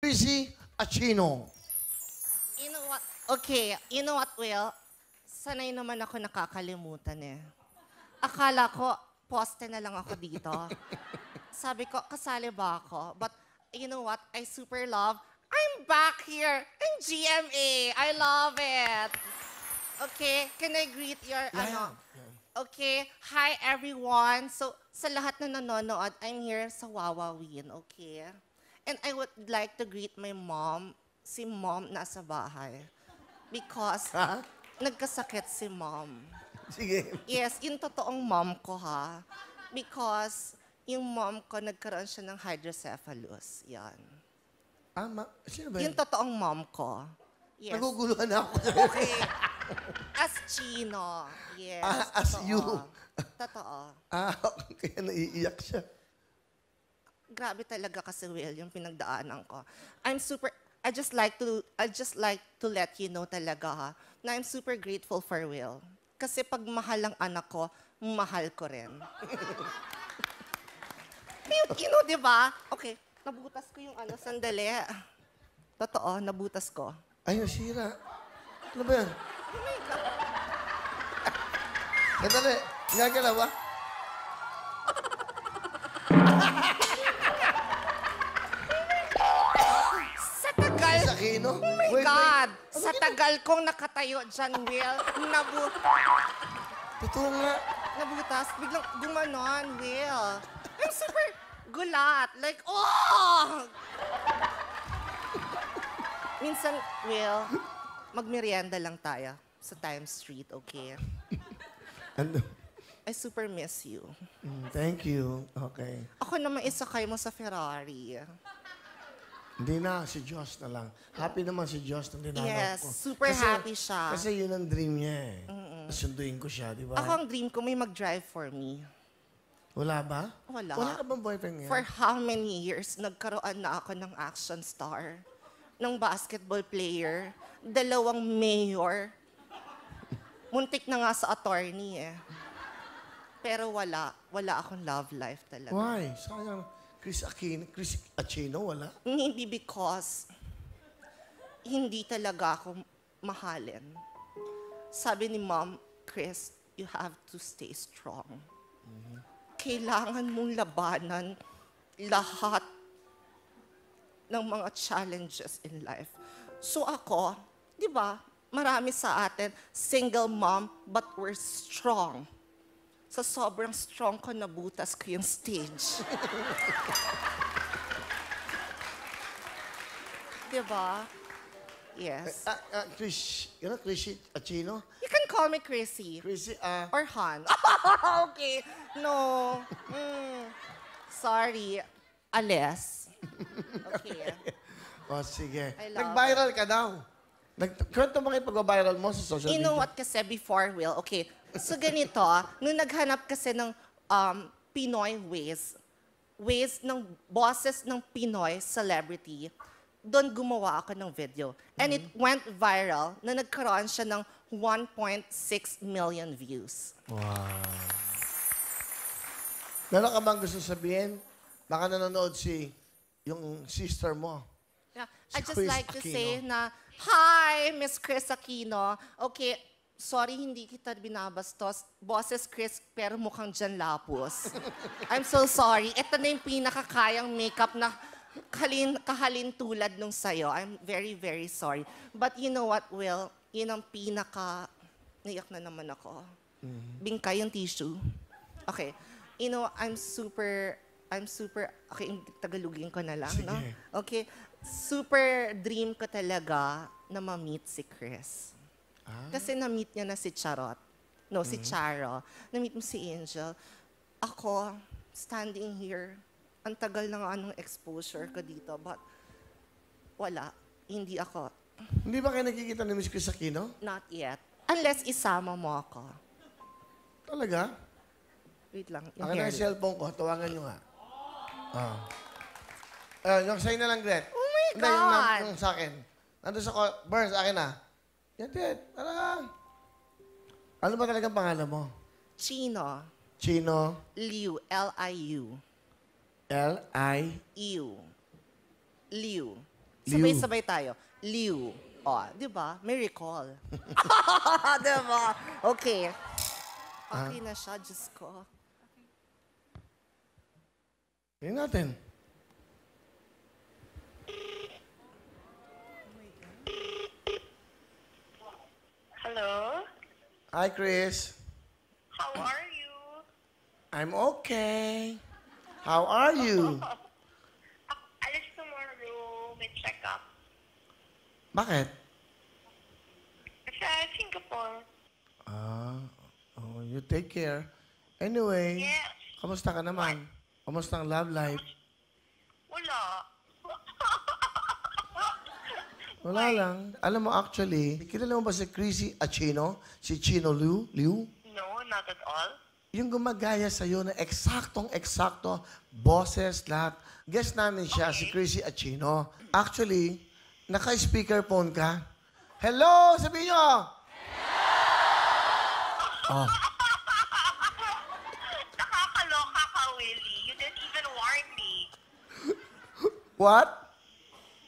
Chrissy Aquino. You know what? Okay, you know what, Will? Sanay naman ako nakakalimutan eh. Akala ko, poste na lang ako dito. Sabi ko, kasali ba ako? But you know what? I super love, I'm back here in GMA. I love it. Okay, can I greet your, Okay, hi everyone. So, sa lahat na nanonood, I'm here sa Wawawin, okay? And I would like to greet my mom. Si mom nasa bahay. Because nagkasakit si mom. Sige. Yes, yung totoong mom ko ha. Because yung mom ko nagkaroon siya ng hydrocephalus. Yan. Sino ba yun? Yung totoong mom ko. Yes. Naguguluhan na ako. Okay. As Chino. Yes. As totoo. you. Totoo. Kaya naiiyak siya. Grabe talaga kasi, Will, yung pinagdaanan ko. I just like to let you know talaga ha, na I'm super grateful for Will. Kasi pag mahal ang anak ko, mahal ko rin. you know, di ba? Okay, nabutas ko yung sandali. Totoo, nabutas ko. Ay, nasira. Ano ba yan? Oh my God. Sandali. Ginagalaw ba? Sa tagal... Sa Aquino? Oh my God! Sa tagal kong nakatayo dyan, Will, Totoo nga. nabutas, biglang gumanon, Will. I'm super gulat. Like, oh! Minsan, Will, magmerienda lang tayo sa Times Street, okay? Ano? I super miss you. Thank you. Okay. Ako naman isakay mo sa Ferrari. Hindi na, si Josh na lang. Happy naman si Josh na dinalaw Yes, ko. super happy siya. Kasi yun ang dream niya eh. Sunduin ko siya, di ba? Ako ang dream ko may mag-drive for me. Wala ba? Wala. Wala ka bang boyfriend ngayon? For how many years nagkaroon na ako ng action star, ng basketball player, 2 mayor, muntik na nga sa attorney eh. Pero wala akong love life talaga. Why? Sayang. Chris Aquino, wala? Hindi because hindi talaga ako mahalin. Sabi ni Mom, Chris, you have to stay strong. Kailangan mong labanan lahat ng mga challenges in life. So ako, di ba, marami sa atin, single mom, but we're strong. Sa sobrang strong ko, nabutas ko yung stage. Diba? Yes. Chris Aquino? You can call me Chrissy. Chrissy, Or Han. Okay. No. Sorry. Ales. Okay. Sige. I love Nag-viral ka daw. Kwento mo kayo pag-viral mo sa social You media? know what kasi before, Will? Okay. So ganito, nung naghanap kasi ng Pinoy ways ng bosses ng Pinoy celebrity, doon gumawa ako ng video. And it went viral na nagkaroon siya ng 1.6 million views. Wow. Meron ka bang gusto sabihin? Baka nanonood yung sister mo. Yeah. Si I just Chris like to Aquino. say na, hi, Miss Chris Aquino. Okay, sorry hindi kita binabastos. Boses Chris, pero mukhang Jan Lapus. I'm so sorry. Ito na yung pinakakayang makeup na kahalin tulad nung sayo. I'm very, very sorry. But you know what, Will? Yun ang naiyak na naman ako. Bingkay yung tissue. Okay. You know, I'm super, okay, Tagalogin ko na lang, Sige. no? Okay. Super dream ko talaga na ma-meet si Chris. Kasi na-meet niya na si Charot. No, si Charo. Na-meet mo si Angel. Ako, standing here, ang tagal na nga ng exposure ko dito, but wala. Hindi ako. Hindi ba kayo nakikita ni Miss Chris Aquino? Not yet. Unless isama mo ako. Talaga? Wait lang. Akin na yung cellphone ko. Tawagan nyo nga. Yung sa'yo na lang, Gret. Oh my Hindi, God! yung sa akin. Nandun sa Burns, akin na. Yan, Ted. Tara. Ano ba talagang pangalan mo? Chino. Chino. Liu. L-I-U. L-I. Liu. Liu. Liu. Sabay-sabay tayo. Liu. O, di ba? May recall. Di ba? Okay. Okay na siya, Diyos ko. Tingnan natin. Hello? Hi, Chris. How are you? I'm okay. How are you? Alis tomorrow, may check-up. Bakit? Sa Singapore. You take care. Anyway, Yes. kamusta ka naman? Kamusta ang love life? Wala. Wala lang. Alam mo, actually, kilala mo ba si Chrissy Aquino? Si Chino Liu? No, not at all. Yung gumagaya sa'yo na eksaktong-eksakto, boses, lahat. Guess namin siya, si Chrissy Aquino. Actually, naka-speakerphone ka. Hello! Sabihin nyo! Oh. Nakakaloka ka, Willie. You didn't even warn me. What?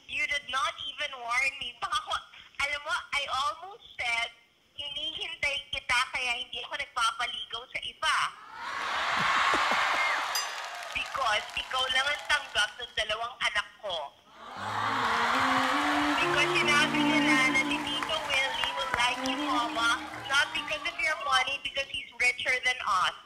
You did not even warn me. Baka ko, alam mo, I almost said, hinihintay kita kaya hindi ako nagpapaligaw sa iba. Because ikaw lang ang tanggap ng 2 anak